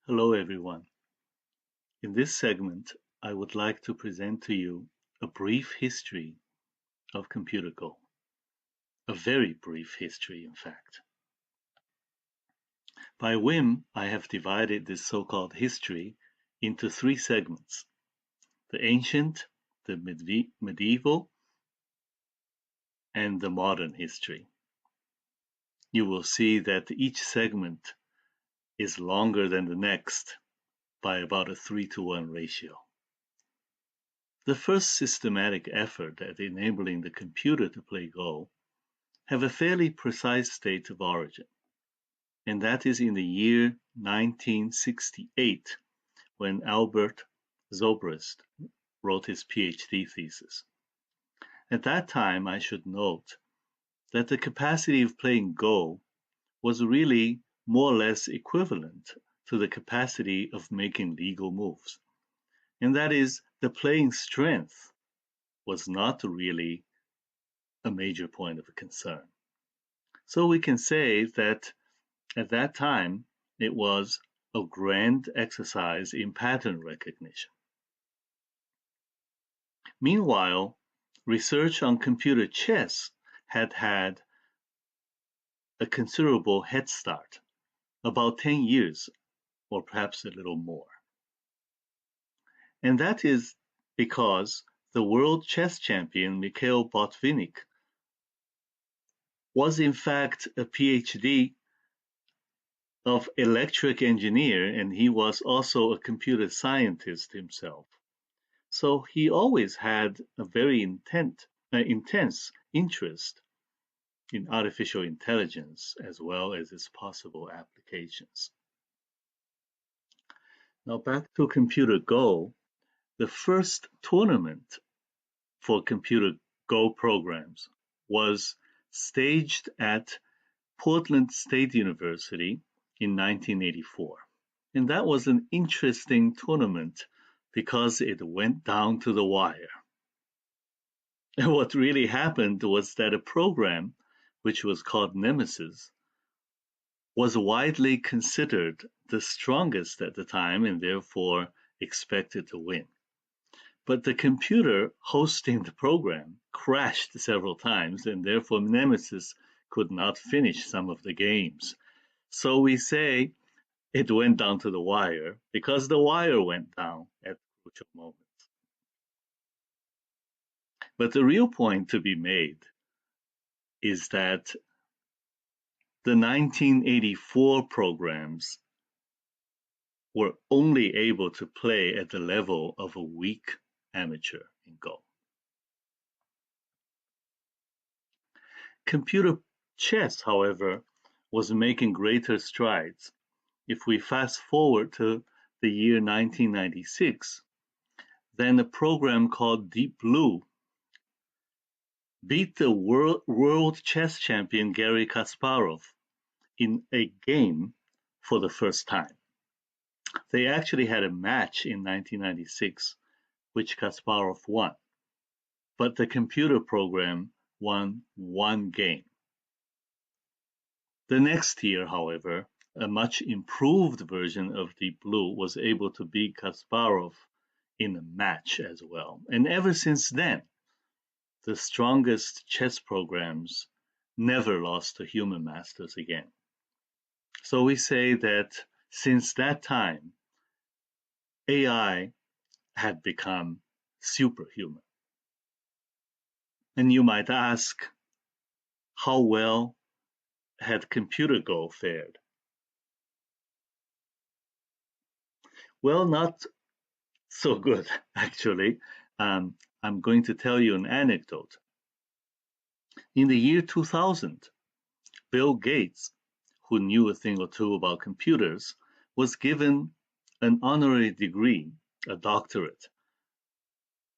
Hello everyone. In this segment, I would like to present to you a brief history of computer Go. A very brief history, in fact. By whim, I have divided this so-called history into three segments: the ancient, the medieval, and the modern history. You will see that each segment is longer than the next by about a 3-to-1 ratio. The first systematic effort at enabling the computer to play Go have a fairly precise date of origin, and that is in the year 1968, when Albert Zobrist wrote his PhD thesis. At that time, I should note that the capacity of playing Go was really more or less equivalent to the capacity of making legal moves. And that is, the playing strength was not really a major point of concern. So we can say that at that time, it was a grand exercise in pattern recognition. Meanwhile, research on computer chess had a considerable head start, about 10 years, or perhaps a little more. And that is because the world chess champion Mikhail Botvinnik was in fact a PhD of electric engineer, and he was also a computer scientist himself. So he always had a very intense interest in artificial intelligence as well as its possible applications. Now back to computer Go. The first tournament for computer Go programs was staged at Portland State University in 1984. And that was an interesting tournament because it went down to the wire. And what really happened was that a program, which was called Nemesis, was widely considered the strongest at the time and therefore expected to win. But the computer hosting the program crashed several times, and therefore Nemesis could not finish some of the games. So we say it went down to the wire because the wire went down at crucial moments. But the real point to be made is that the 1984 programs were only able to play at the level of a weak amateur in Go. Computer chess, however, was making greater strides. If we fast forward to the year 1996, then a program called Deep Blue beat the world chess champion Garry Kasparov in a game for the first time. They actually had a match in 1996, which Kasparov won, but the computer program won one game. The next year, however, a much improved version of Deep Blue was able to beat Kasparov in a match as well. And ever since then, the strongest chess programs never lost to human masters again. So we say that since that time, AI had become superhuman. And you might ask, how well had computer Go fared? Well, not so good, actually. I'm going to tell you an anecdote. In the year 2000, Bill Gates, who knew a thing or two about computers, was given an honorary degree, a doctorate,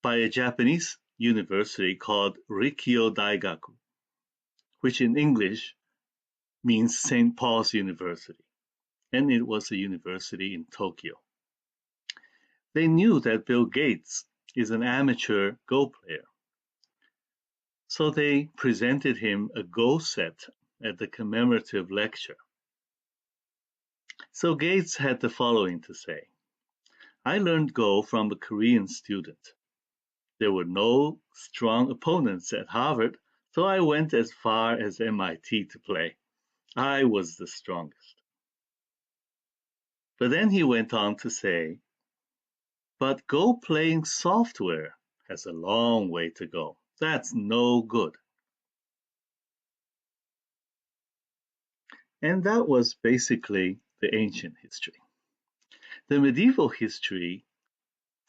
by a Japanese university called Rikyo Daigaku, which in English means St. Paul's University, and it was a university in Tokyo. They knew that Bill Gates is an amateur Go player, so they presented him a Go set at the commemorative lecture. So Gates had the following to say: I learned Go from a Korean student. There were no strong opponents at Harvard, so I went as far as MIT to play. I was the strongest. But then he went on to say, but Go playing software has a long way to go. That's no good. And that was basically the ancient history. The medieval history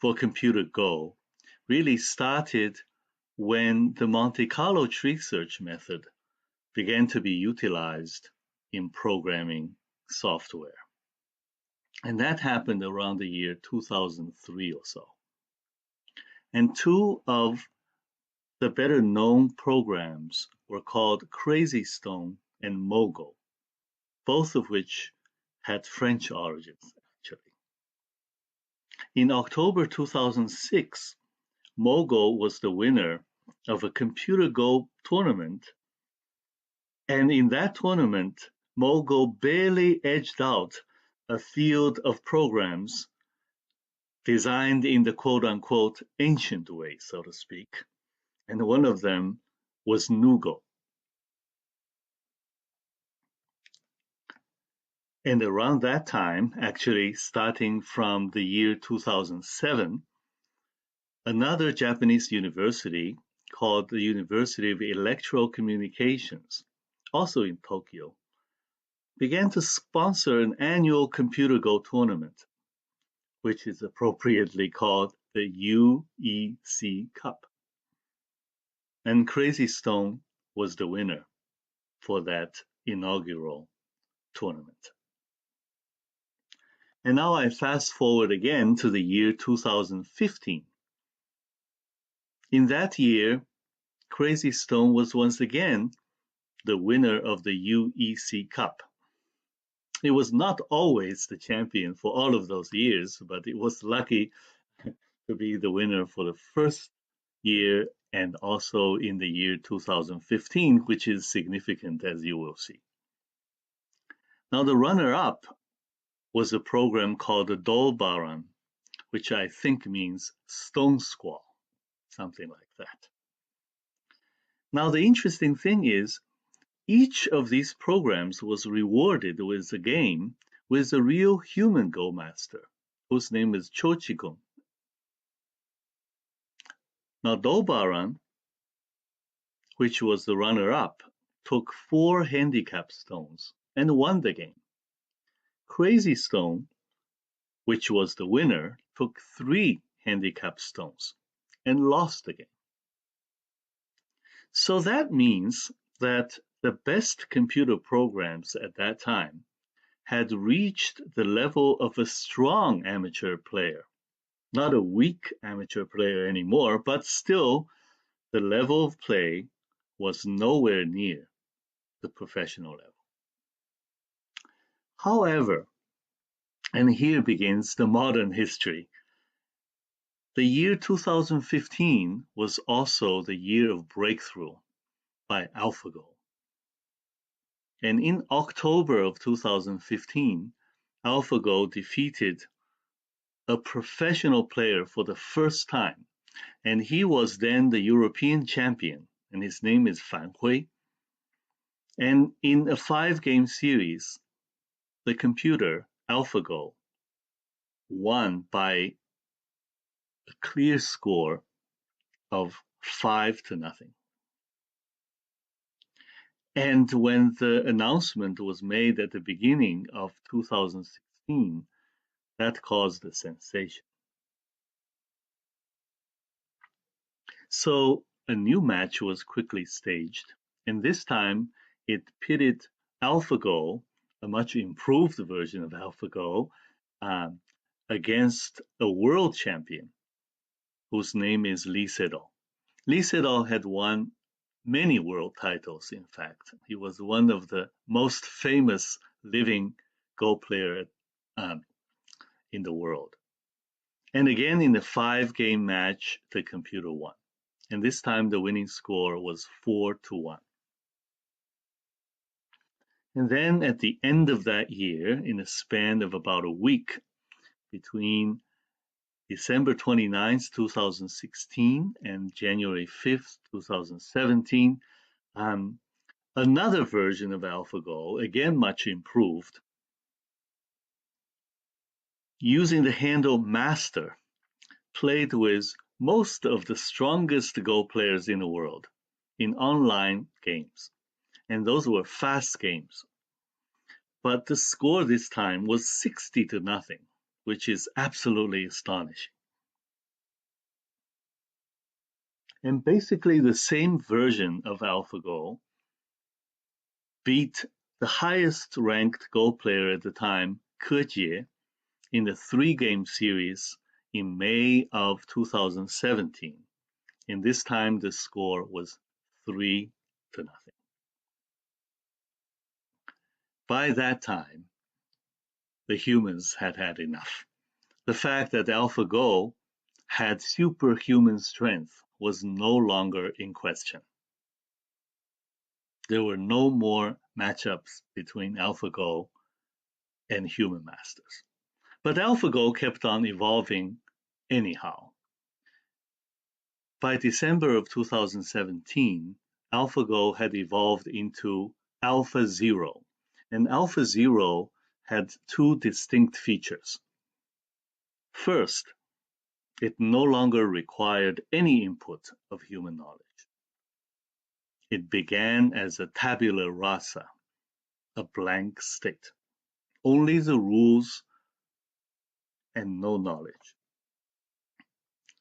for computer Go really started when the Monte Carlo tree search method began to be utilized in programming software. And that happened around the year 2003 or so. And two of the better known programs were called Crazy Stone and Mogo, both of which had French origins, actually. In October 2006, Mogo was the winner of a Computer Go tournament, and in that tournament, Mogo barely edged out a field of programs designed in the quote-unquote ancient way, so to speak, and one of them was Nugo. And around that time, actually starting from the year 2007, another Japanese university called the University of Electro Communications, also in Tokyo, began to sponsor an annual Computer Go tournament, which is appropriately called the UEC Cup. And Crazy Stone was the winner for that inaugural tournament. And now I fast forward again to the year 2015. In that year, Crazy Stone was once again the winner of the UEC Cup. It was not always the champion for all of those years, but it was lucky to be the winner for the first year and also in the year 2015, which is significant, as you will see. Now, the runner-up was a program called the Dolbaran, which I think means stone squall, something like that. Now, the interesting thing is, each of these programs was rewarded with a game with a real human Go master, whose name is Chochikun. Now, Dolbaran, which was the runner-up, took 4 handicap stones and won the game. Crazy Stone, which was the winner, took 3 handicap stones and lost the game. So that means that the best computer programs at that time had reached the level of a strong amateur player, not a weak amateur player anymore, but still the level of play was nowhere near the professional level. However, and here begins the modern history, the year 2015 was also the year of breakthrough by AlphaGo. And in October of 2015, AlphaGo defeated a professional player for the first time, and he was then the European champion, and his name is Fan Hui. And in a 5-game series, the computer, AlphaGo, won by a clear score of 5-0. And when the announcement was made at the beginning of 2016, that caused a sensation. So a new match was quickly staged, and this time it pitted AlphaGo, a much improved version of AlphaGo, against a world champion whose name is Lee Sedol. Lee Sedol had won many world titles, in fact. He was one of the most famous living Go player in the world. And again, in the 5-game match, the computer won. And this time the winning score was 4-1. And then at the end of that year, in a span of about a week, between December 29th, 2016 and January 5th, 2017, another version of AlphaGo, again much improved, using the handle master, played with most of the strongest Go players in the world in online games. And those were fast games. But the score this time was 60-0, which is absolutely astonishing. And basically the same version of AlphaGo beat the highest ranked Go player at the time, Ke Jie, in the 3-game series in May of 2017. And this time the score was 3-0. By that time, the humans had had enough. The fact that AlphaGo had superhuman strength was no longer in question. There were no more matchups between AlphaGo and human masters. But AlphaGo kept on evolving anyhow. By December of 2017, AlphaGo had evolved into AlphaZero, and AlphaZero had two distinct features. First, it no longer required any input of human knowledge. It began as a tabula rasa, a blank state, only the rules and no knowledge.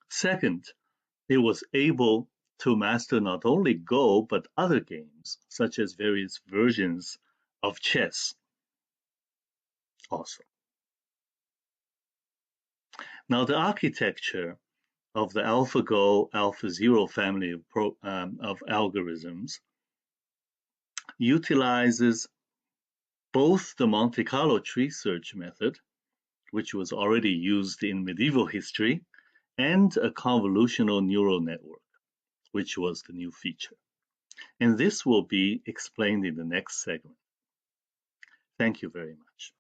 Second, it was able to master not only Go, but other games, such as various versions of chess also. Now, the architecture of the AlphaGo, AlphaZero family of algorithms utilizes both the Monte Carlo tree search method, which was already used in medieval history, and a convolutional neural network, which was the new feature. And this will be explained in the next segment. Thank you very much.